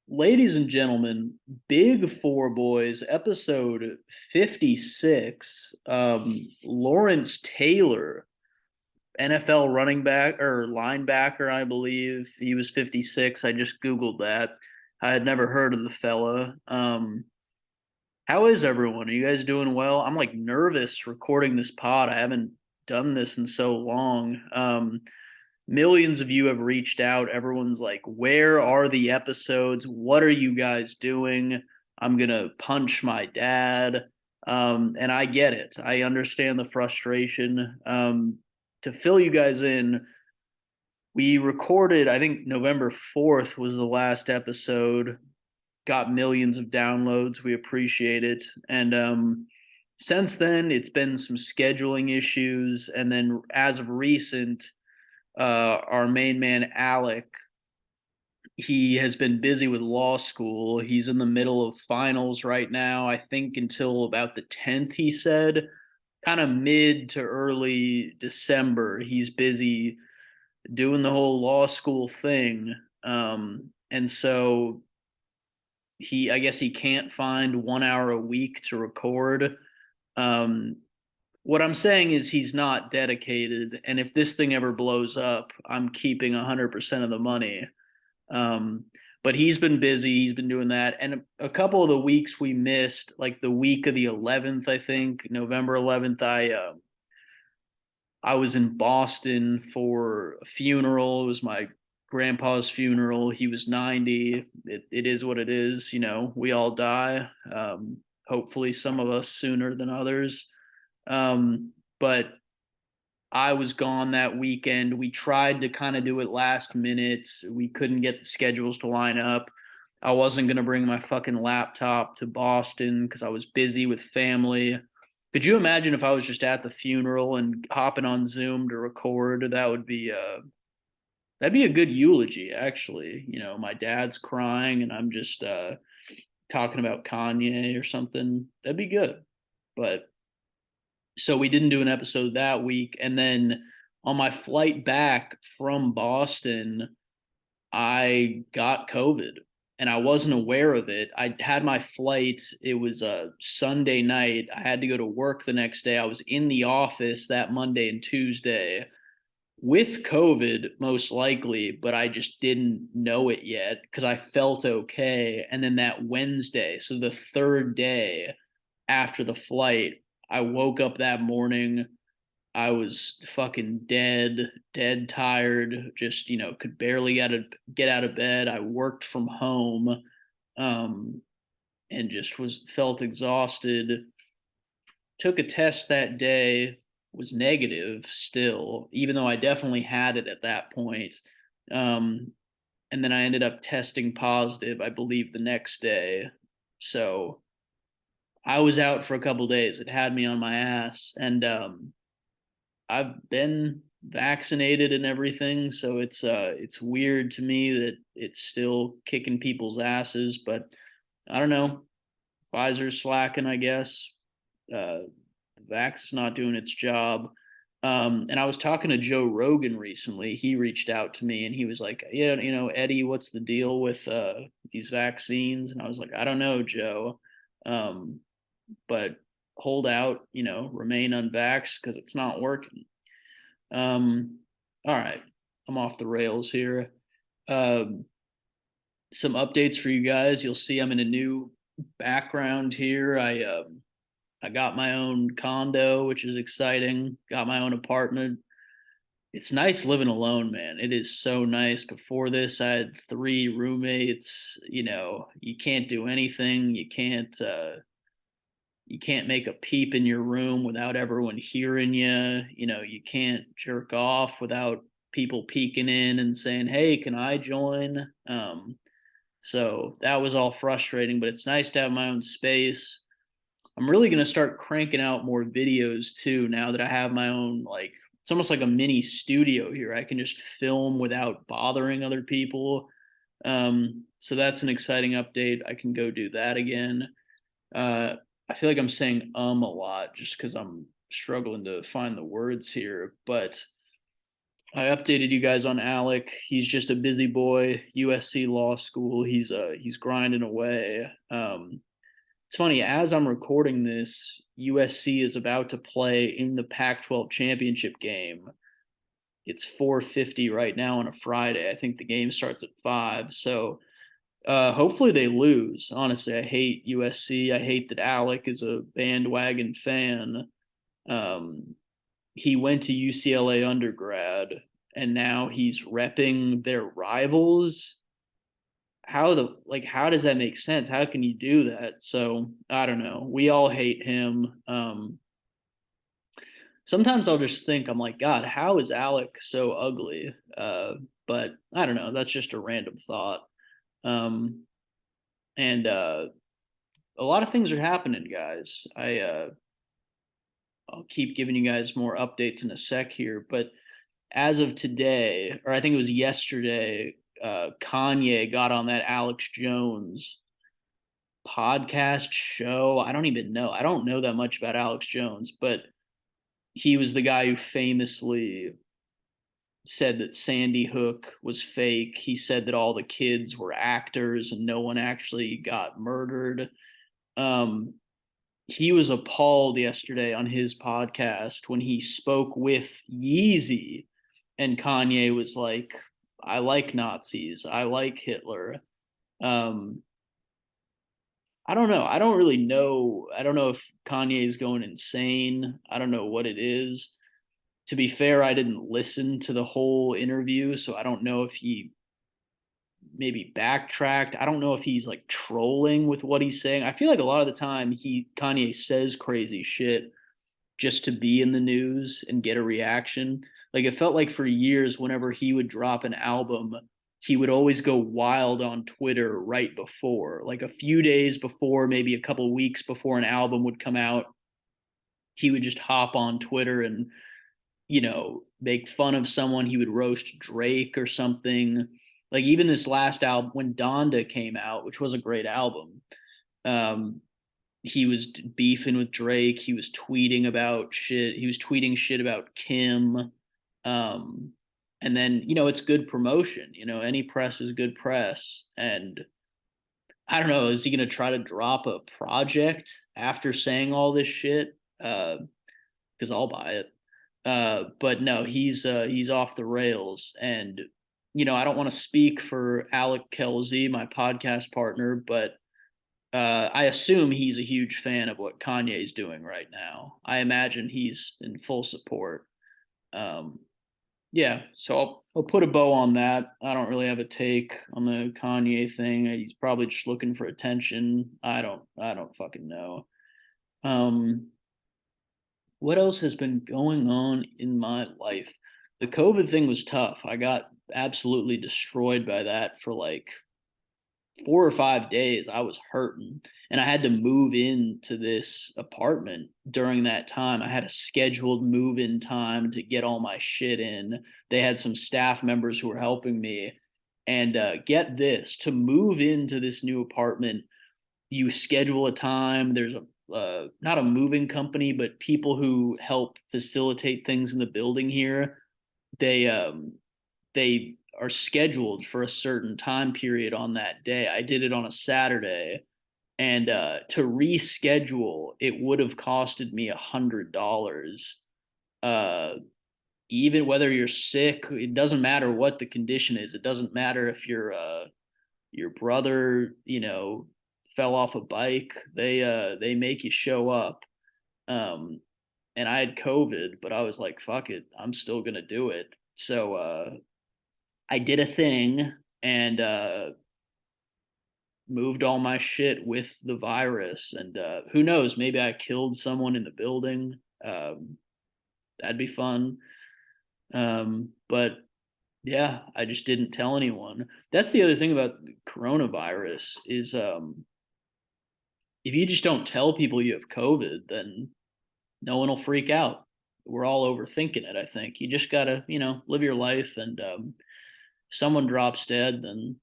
Ladies and gentlemen, Big Four Boys, episode 56. Lawrence Taylor, NFL running back or linebacker, I believe. He was 56. I just Googled that. I had never heard of the fella. How is everyone? Are you guys doing well? I'm like nervous recording this pod. I haven't done this in so long. Millions of you have reached out. Everyone's like, where are the episodes? What are you guys doing? I'm going to punch my dad. And I get it. I understand the frustration. To fill you guys in, we recorded, I think November 4th was the last episode, got millions of downloads. We appreciate it. And since then, it's been some scheduling issues. And then as of recent, our main man Alec, he has been busy with law school. He's in the middle of finals right now. I think until about the 10th, he said, kind of mid to early December. He's busy doing the whole law school thing. And so I guess he can't find 1 hour a week to record. Um, what I'm saying is he's not dedicated, and if this thing ever blows up, I'm keeping 100% of the money. Um, but he's been busy. He's been doing that, and a couple of the weeks we missed, like the week of the 11th, I think November 11th, I was in Boston for a funeral. It was my grandpa's funeral. He was 90. It is what it is. We all die. Hopefully, some of us sooner than others. But I was gone that weekend. We tried to kind of do it last minute. We couldn't get the schedules to line up. I wasn't going to bring my fucking laptop to Boston because I was busy with family. Could you imagine if I was just at the funeral and hopping on Zoom to record? That'd be a good eulogy, actually. My dad's crying and I'm just talking about Kanye or something. That'd be good. But so we didn't do an episode that week. And then on my flight back from Boston, I got COVID and I wasn't aware of it. I had my flight. It was a Sunday night. I had to go to work the next day. I was in the office that Monday and Tuesday with COVID, most likely, but I just didn't know it yet because I felt okay. And then that Wednesday, so the third day after the flight, I woke up that morning. I was fucking dead tired, just, could barely get out of bed. I worked from home, um, and just felt exhausted. Took a test that day, was negative still, even though I definitely had it at that point. Um, and then I ended up testing positive, I believe, the next day. So I was out for a couple days. It had me on my ass, and I've been vaccinated and everything, so it's weird to me that it's still kicking people's asses. But I don't know. Pfizer's slacking, I guess. Vax is not doing its job. And I was talking to Joe Rogan recently. He reached out to me and he was like, "Yeah, Eddie, what's the deal with these vaccines?" And I was like, "I don't know, Joe, um, but hold out, remain unvaxxed because it's not working." All right, I'm off the rails here. Um, some updates for you guys. You'll see I'm in a new background here. I got my own condo, which is exciting. Got my own apartment. It's nice living alone, man. It is so nice. Before this, I had three roommates. You can't do anything. You can't make a peep in your room without everyone hearing you. You can't jerk off without people peeking in and saying, "Hey, can I join?" So that was all frustrating, but it's nice to have my own space. I'm really going to start cranking out more videos too now that I have my own, like, it's almost like a mini studio here. I can just film without bothering other people. So that's an exciting update. I can go do that again. Uh, I feel like I'm saying a lot just because I'm struggling to find the words here, but I updated you guys on Alec. He's just a busy boy. USC Law School. He's grinding away. It's funny, as I'm recording this, USC is about to play in the Pac-12 championship game. It's 4:50 right now on a Friday. I think the game starts at 5. So hopefully they lose. Honestly, I hate USC. I hate that Alec is a bandwagon fan. Um, he went to UCLA undergrad and now he's repping their rivals. How does that make sense? How can you do that? So I don't know. We all hate him. Sometimes I'll just think, I'm like, God, how is Alec so ugly? But I don't know. That's just a random thought. Um, and a lot of things are happening, guys. I'll keep giving you guys more updates in a sec here, but as of today, or I think it was yesterday, Kanye got on that Alex Jones podcast show. I don't even know. I don't know that much about Alex Jones, but he was the guy who famously said that Sandy Hook was fake. He said that all the kids were actors and no one actually got murdered. Um, he was appalled yesterday on his podcast when he spoke with Yeezy, and Kanye was like, I like Nazis, I like Hitler. um I don't know. I don't really know. I don't know if Kanye is going insane. I don't know what it is. To be fair, I didn't listen to the whole interview, so I don't know if he maybe backtracked. I don't know if he's like trolling with what he's saying. I feel like a lot of the time Kanye says crazy shit just to be in the news and get a reaction. Like it felt like for years, whenever he would drop an album, he would always go wild on Twitter right before, like a few days before, maybe a couple weeks before an album would come out. He would just hop on Twitter and, make fun of someone. He would roast Drake or something. Like even this last album, when Donda came out, which was a great album, um, he was beefing with Drake. He was tweeting about shit. He was tweeting shit about Kim. Um, and then, it's good promotion. Any press is good press. And I don't know, is he going to try to drop a project after saying all this shit? Because I'll buy it. But no, he's off the rails. And, I don't want to speak for Alec Kelsey, my podcast partner, but I assume he's a huge fan of what Kanye's doing right now. I imagine he's in full support. Um, yeah, so I'll put a bow on that. I don't really have a take on the Kanye thing. He's probably just looking for attention. I don't fucking know. Um, what else has been going on in my life? The COVID thing was tough. I got absolutely destroyed by that for like 4 or 5 days. I was hurting and I had to move into this apartment during that time. I had a scheduled move in time to get all my shit in. They had some staff members who were helping me. And get this, to move into this new apartment, you schedule a time. There's a not a moving company, but people who help facilitate things in the building here. They are scheduled for a certain time period on that day. I did it on a Saturday, and to reschedule, it would have costed me $100. Uh, Even whether you're sick, it doesn't matter what the condition is. It doesn't matter if your brother, fell off a bike. They make you show up. Um, and I had COVID, but I was like, fuck it, I'm still gonna do it. So I did a thing and moved all my shit with the virus. And who knows? Maybe I killed someone in the building. That'd be fun. But yeah, I just didn't tell anyone. That's the other thing about coronavirus is if you just don't tell people you have COVID, then no one will freak out. We're all overthinking it. I think you just gotta, live your life. And someone drops dead, then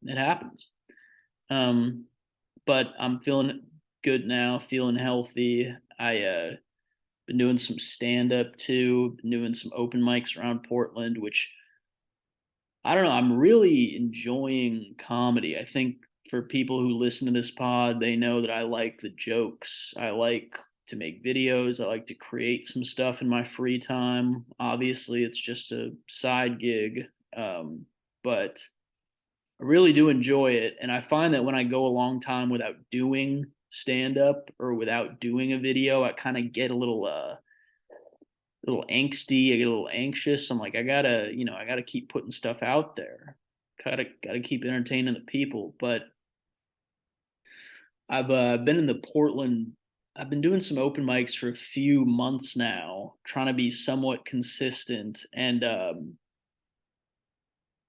it happens. Um, but I'm feeling good now, feeling healthy. I Been doing some stand up too, been doing some open mics around Portland, which I don't know, I'm really enjoying comedy. I think for people who listen to this pod, they know that I like the jokes. I like to make videos. I like to create some stuff in my free time. Obviously, it's just a side gig, but I really do enjoy it. And I find that when I go a long time without doing stand up or without doing a video, I kind of get a little angsty. I get a little anxious. I'm like, I gotta keep putting stuff out there. Gotta keep entertaining the people. But I've been in the Portland. I've been doing some open mics for a few months now, trying to be somewhat consistent. And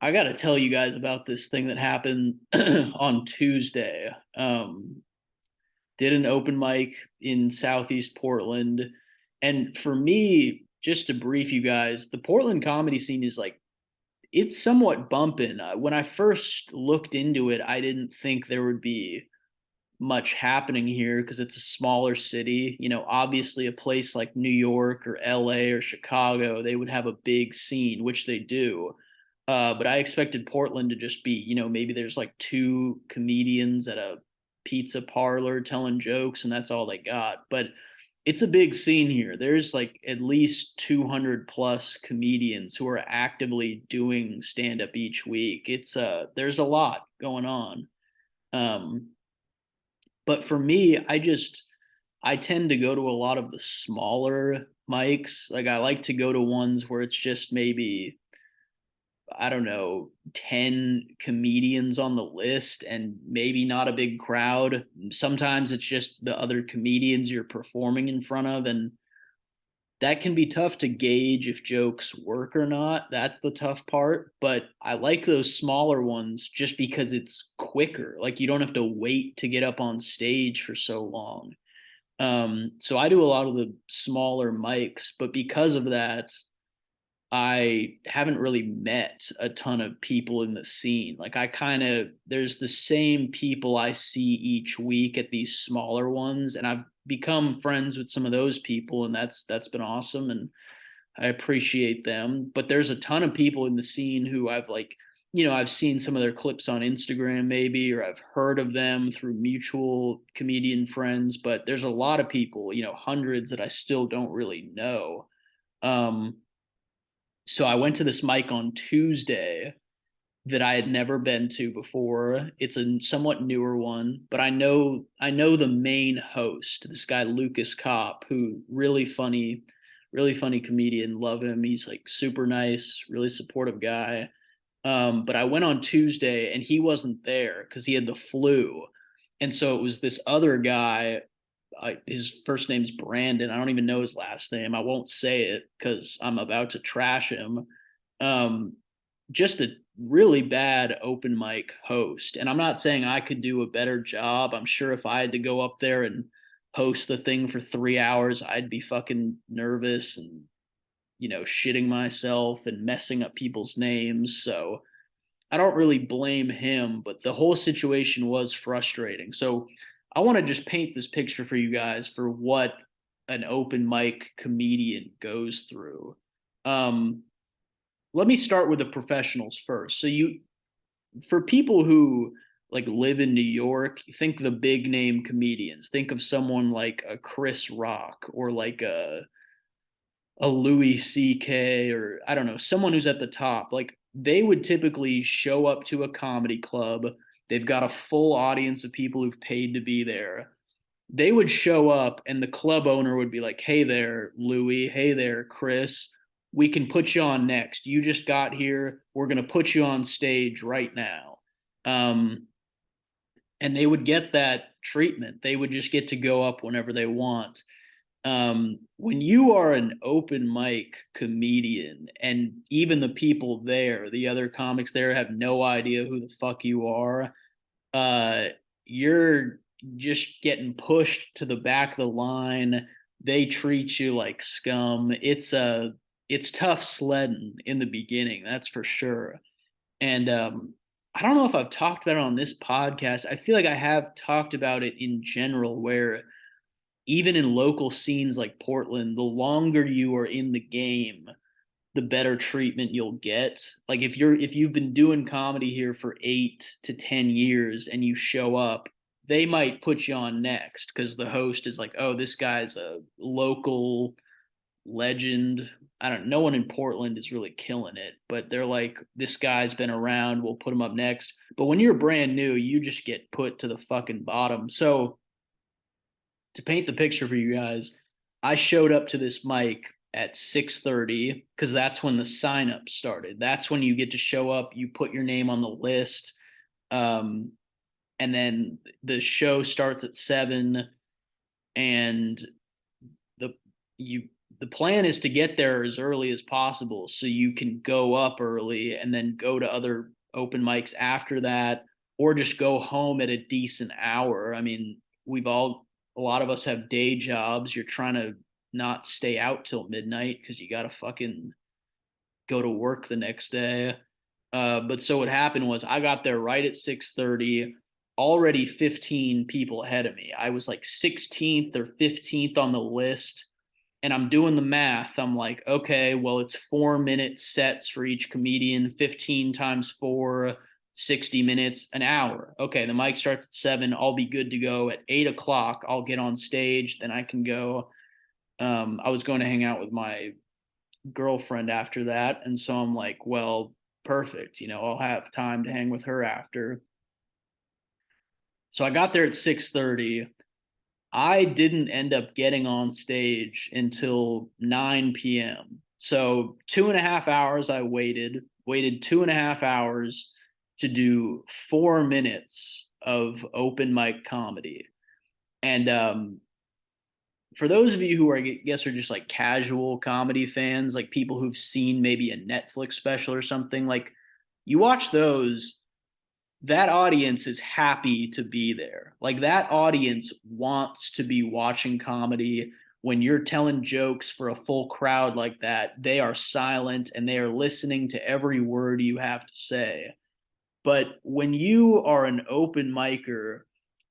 I got to tell you guys about this thing that happened on Tuesday. Did an open mic in Southeast Portland. And for me, just to brief you guys, the Portland comedy scene is like, it's somewhat bumping. When I first looked into it, I didn't think there would be much happening here because it's a smaller city. You know, obviously, a place like New York or LA or Chicago, they would have a big scene, which they do. But I expected Portland to just be, maybe there's like two comedians at a pizza parlor telling jokes, and that's all they got. But it's a big scene here. There's like at least 200 plus comedians who are actively doing stand up each week. There's a lot going on. Um, but for me, I tend to go to a lot of the smaller mics. Like I like to go to ones where it's just maybe, I don't know, 10 comedians on the list and maybe not a big crowd. Sometimes it's just the other comedians you're performing in front of, and that can be tough to gauge if jokes work or not. That's the tough part. But I like those smaller ones just because it's quicker. Like you don't have to wait to get up on stage for so long. So I do a lot of the smaller mics, but because of that, I haven't really met a ton of people in the scene. Like there's the same people I see each week at these smaller ones, and I've become friends with some of those people, and that's been awesome, and I appreciate them. But there's a ton of people in the scene who I've seen some of their clips on Instagram maybe, or I've heard of them through mutual comedian friends, but there's a lot of people, hundreds that I still don't really know. Um, so I went to this mic on Tuesday that I had never been to before. It's a somewhat newer one, but I know the main host, this guy Lucas Kopp, who really funny comedian. Love him. He's like super nice, really supportive guy. But I went on Tuesday and he wasn't there because he had the flu, and so it was this other guy. His first name's Brandon. I don't even know his last name. I won't say it because I'm about to trash him. Um, just a really bad open mic host. And I'm not saying I could do a better job. I'm sure if I had to go up there and host the thing for 3 hours, I'd be fucking nervous and, shitting myself and messing up people's names. So I don't really blame him, but the whole situation was frustrating. So I want to just paint this picture for you guys for what an open mic comedian goes through. Um, Let me start with the professionals first. For people who like live in New York, think the big name comedians. Think of someone like a Chris Rock or like a Louis C.K. or I don't know, someone who's at the top. Like they would typically show up to a comedy club. They've got a full audience of people who've paid to be there. They would show up and the club owner would be like, "Hey there, Louis. Hey there, Chris. We can put you on next. You just got here. We're going to put you on stage right now." Um, and they would get that treatment. They would just get to go up whenever they want. When you are an open mic comedian and even the people there, the other comics there have no idea who the fuck you are, uh, you're just getting pushed to the back of the line. They treat you like scum. It's tough sledding in the beginning, that's for sure. And I don't know if I've talked about it on this podcast. I feel like I have talked about it in general, where even in local scenes like Portland, the longer you are in the game, the better treatment you'll get. Like if you've been doing comedy here for 8 to 10 years and you show up, they might put you on next because the host is like, oh, this guy's a local legend. I don't. No one in Portland is really killing it, but they're like, this guy's been around. We'll put him up next. But when you're brand new, you just get put to the fucking bottom. So to paint the picture for you guys, I showed up to this mic at 6:30 because that's when the sign up started. That's when you get to show up. You put your name on the list, um, and then the show starts at 7. And the you the plan is to get there as early as possible so you can go up early and then go to other open mics after that, or just go home at a decent hour. I mean, a lot of us have day jobs. You're trying to not stay out till midnight because you got to fucking go to work the next day. But so what happened was I got there right at 6:30, already 15 people ahead of me. I was like 16th or 15th on the list, and I'm doing the math. I'm like, okay, well, it's 4 minute sets for each comedian, 15 times 4, 60 minutes, an hour. Okay, the mic starts at 7. I'll be good to go at 8 o'clock. I'll get on stage, then I can go. I was going to hang out with my girlfriend after that. And so I'm like, well, perfect. I'll have time to hang with her after. So I got there at 6:30. I didn't end up getting on stage until 9 p.m. So 2.5 hours I waited 2.5 hours to do 4 minutes of open mic comedy. And for those of you who are, I guess, are just like casual comedy fans, like people who've seen maybe a Netflix special or something, like you watch those, that audience is happy to be there. Like that audience wants to be watching comedy. When you're telling jokes for a full crowd like that, they are silent and they are listening to every word you have to say. But when you are an open micer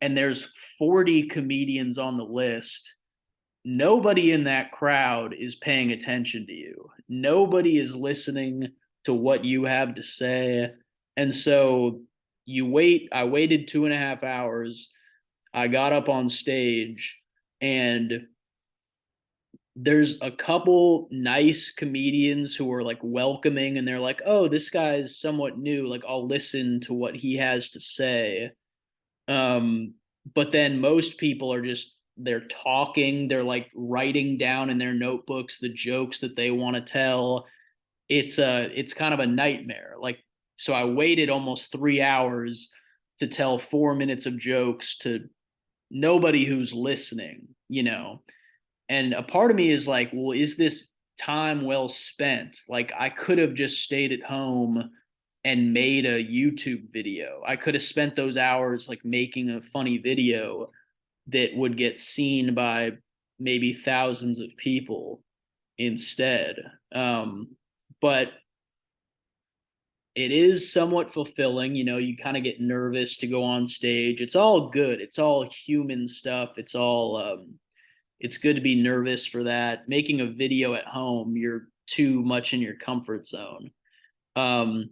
and there's 40 comedians on the list, nobody in that crowd is paying attention to you. Nobody is listening to what you have to say. And so I waited 2.5 hours. I got up on stage, and there's a couple nice comedians who are like welcoming, and they're like, oh, this guy's somewhat new. Like, I'll listen to what he has to say. But then most people are just, they're talking, they're like writing down in their notebooks the jokes that they want to tell. It's kind of a nightmare. Like, so I waited almost 3 hours to tell 4 minutes of jokes to nobody who's listening. And a part of me is like, well, is this time well spent? Like, I could have just stayed at home and made a YouTube video. I could have spent those hours like making a funny video that would get seen by maybe thousands of people instead. But it is somewhat fulfilling. You kind of get nervous to go on stage. It's all good. It's all human stuff. It's good to be nervous for that. Making a video at home, you're too much in your comfort zone. Um,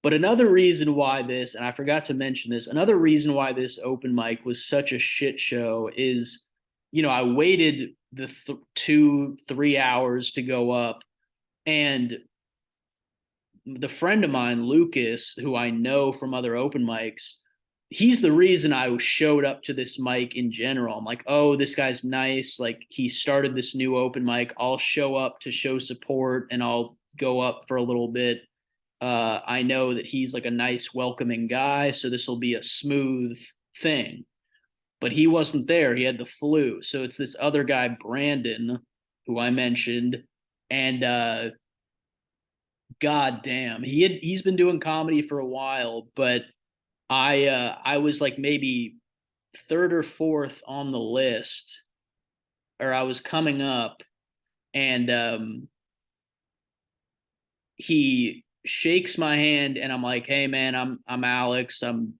but another reason why this, and I forgot to mention this, another reason why this open mic was such a shit show is, I waited the 2-3 hours to go up, and the friend of mine, Lucas, who I know from other open mics, he's the reason I showed up to this mic in general. I'm like, oh, this guy's nice. Like, he started this new open mic. I'll show up to show support and I'll go up for a little bit. I know that he's like a nice, welcoming guy, so this will be a smooth thing. But he wasn't there. He had the flu. So it's this other guy, Brandon, who I mentioned. And god damn, he's been doing comedy for a while, but I was like maybe third or fourth on the list, or I was coming up, and he shakes my hand, and I'm like, hey man, I'm Alex. I'm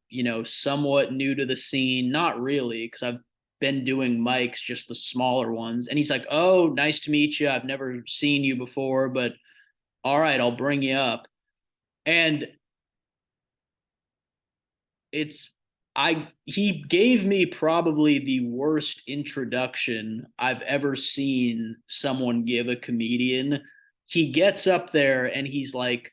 somewhat new to the scene. Not really, because been doing mics, just the smaller ones. And he's like, "Oh, nice to meet you. I've never seen you before, but all right, I'll bring you up." And it's I he gave me probably the worst introduction I've ever seen someone give a comedian. He gets up there and he's like,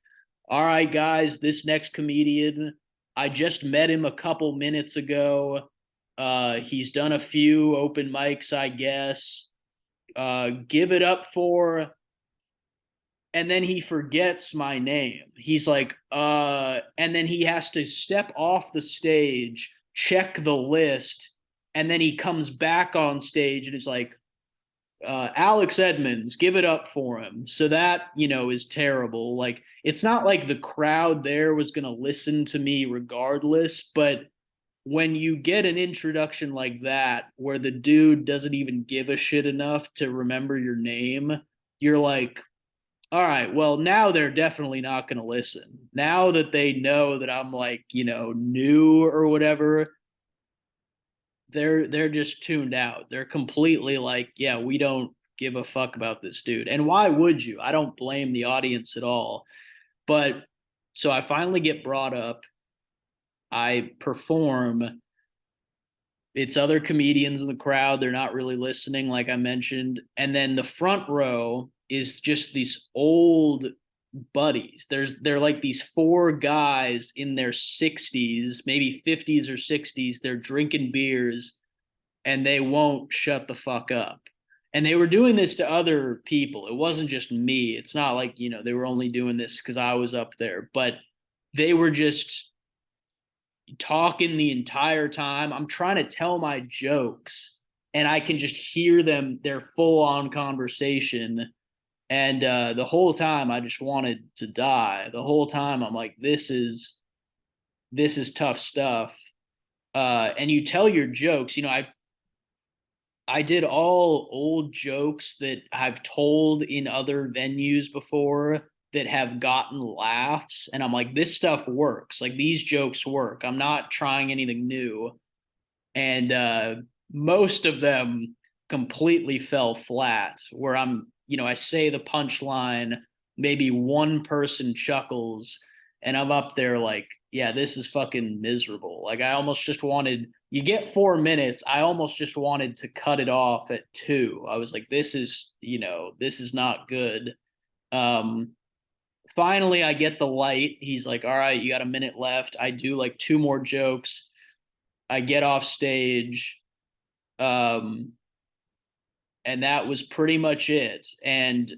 "All right, guys, this next comedian, I just met him a couple minutes ago. He's done a few open mics, I guess. Give it up for," and then he forgets my name. He's like, and then he has to step off the stage, check the list, and then he comes back on stage and is like, Alex Edmonds, give it up for him. So that, is terrible. Like, it's not like the crowd there was going to listen to me regardless, but when you get an introduction like that, where the dude doesn't even give a shit enough to remember your name, you're like, all right, well, now they're definitely not going to listen. Now that they know that I'm like, new or whatever, they're just tuned out. They're completely like, yeah, we don't give a fuck about this dude. And why would you? I don't blame the audience at all. But so I finally get brought up. I perform. It's other comedians in the crowd. They're not really listening, like I mentioned. And then the front row is just these old buddies. They're like these four guys in their 60s, maybe 50s or 60s. They're drinking beers and they won't shut the fuck up. And they were doing this to other people. It wasn't just me. It's not like, they were only doing this because I was up there, but they were just talking the entire time. I'm trying to tell my jokes and I can just hear them, their full on conversation. And the whole time I just wanted to die. The whole time I'm like, this is tough stuff. And you tell your jokes. I did all old jokes that I've told in other venues before that have gotten laughs. And I'm like, this stuff works. Like, these jokes work. I'm not trying anything new. And most of them completely fell flat, where I say the punchline, maybe one person chuckles, and I'm up there like, yeah, this is fucking miserable. Like, I almost just wanted, you get 4 minutes, I almost just wanted to cut it off at two. I was like, this is not good. Um, Finally, I get the light. He's like, all right, you got a minute left. I do like two more jokes. I get off stage. Um, and that was pretty much it. And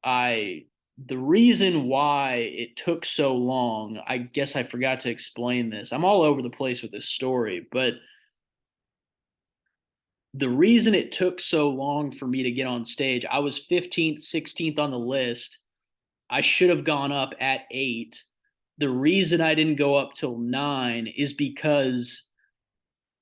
I, the reason why it took so long, I guess I forgot to explain this. I'm all over the place with this story, but the reason it took so long for me to get on stage, I was 15th, 16th on the list. I should have gone up at 8. The reason I didn't go up till 9 is because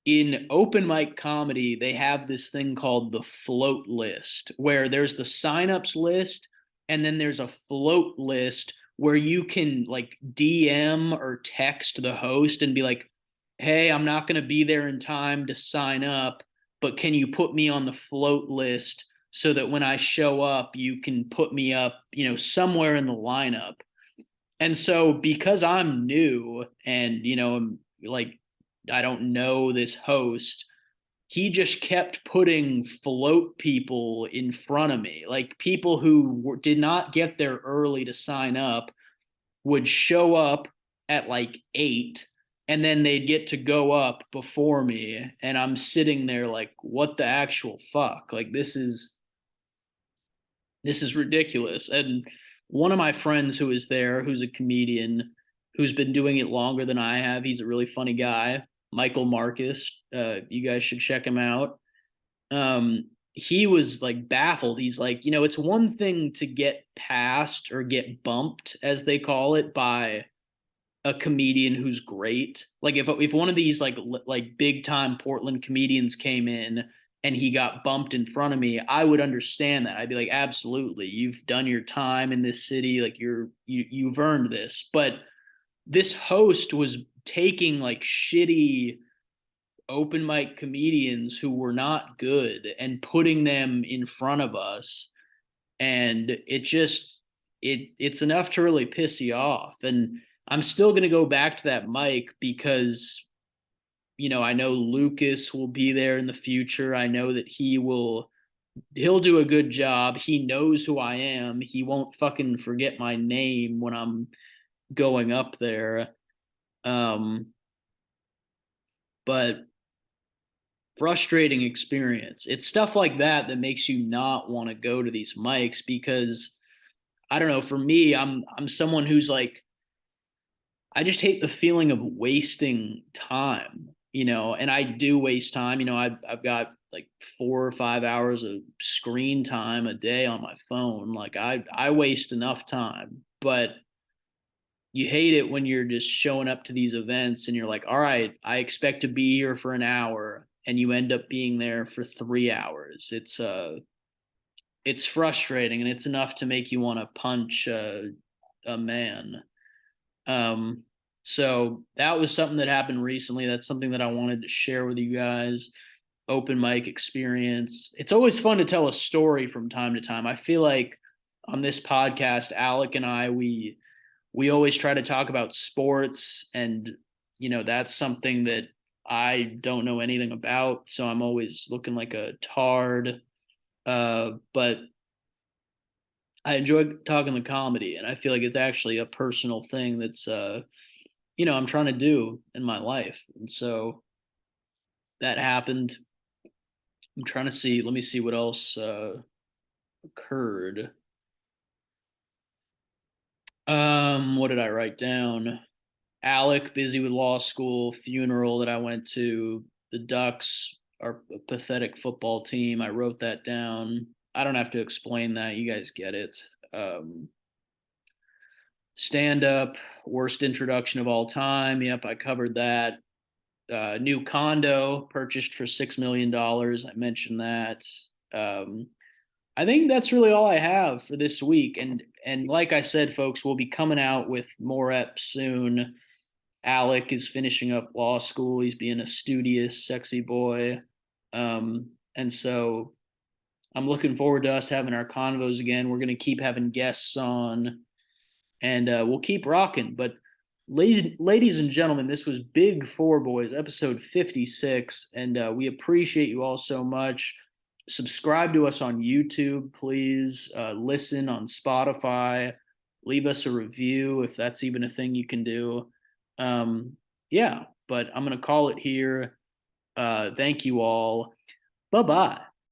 in open mic comedy, they have this thing called the float list, where there's the signups list and then there's a float list where you can like DM or text the host and be like, hey, I'm not going to be there in time to sign up, but can you put me on the float list so that when I show up, you can put me up, somewhere in the lineup. And so because I'm new and, like, I don't know this host, he just kept putting float people in front of me. Like, people who did not get there early to sign up would show up at like 8 and then they'd get to go up before me. And I'm sitting there like, what the actual fuck? Like, this is ridiculous. And one of my friends who is there, who's a comedian, who's been doing it longer than I have, he's a really funny guy, Michael Marcus. You guys should check him out. He was like baffled. He's like, it's one thing to get passed or get bumped, as they call it, by a comedian who's great. Like, if one of these like big time Portland comedians came in and he got bumped in front of me, I would understand that. I'd be like, absolutely, you've done your time in this city, like you've earned this. But this host was taking like shitty open mic comedians who were not good and putting them in front of us, and it's enough to really piss you off. And I'm still going to go back to that mic because I know Lucas will be there in the future. I know that he'll do a good job. He knows who I am. He won't fucking forget my name when I'm going up there. um but frustrating experience. It's stuff like that that makes you not want to go to these mics, because I don't know, for me, I'm someone who's like, I just hate the feeling of wasting time, and I do waste time. I've got like 4 or 5 hours of screen time a day on my phone. Like I waste enough time, but you hate it when you're just showing up to these events and you're like, all right, I expect to be here for an hour, and you end up being there for 3 hours. It's frustrating, and it's enough to make you want to punch a man. Um, so that was something that happened recently. That's something that I wanted to share with you guys. Open mic experience. It's always fun to tell a story from time to time. I feel like on this podcast, Alec and I, we always try to talk about sports, and that's something that I don't know anything about, so I'm always looking like a tard. But I enjoy talking the comedy, and I feel like it's actually a personal thing that's I'm trying to do in my life. And so that happened. I'm trying to see, let me see what else occurred. What did I write down? Alec busy with law school, funeral that I went to, the Ducks are a pathetic football team. I wrote that down. I don't have to explain that. You guys get it. Um, Stand up, worst introduction of all time. Yep, I covered that. New condo purchased for $6 million. I mentioned that. Um, I think that's really all I have for this week. And like I said, folks, we'll be coming out with more eps soon. Alec is finishing up law school. He's being a studious, sexy boy. And so I'm looking forward to us having our convos again. We're going to keep having guests on, and we'll keep rocking. But ladies and gentlemen, this was Big Four Boys, episode 56, and we appreciate you all so much. Subscribe to us on YouTube, please. Listen on Spotify. Leave us a review if that's even a thing you can do. Um, yeah, but I'm going to call it here. Thank you all. Bye bye.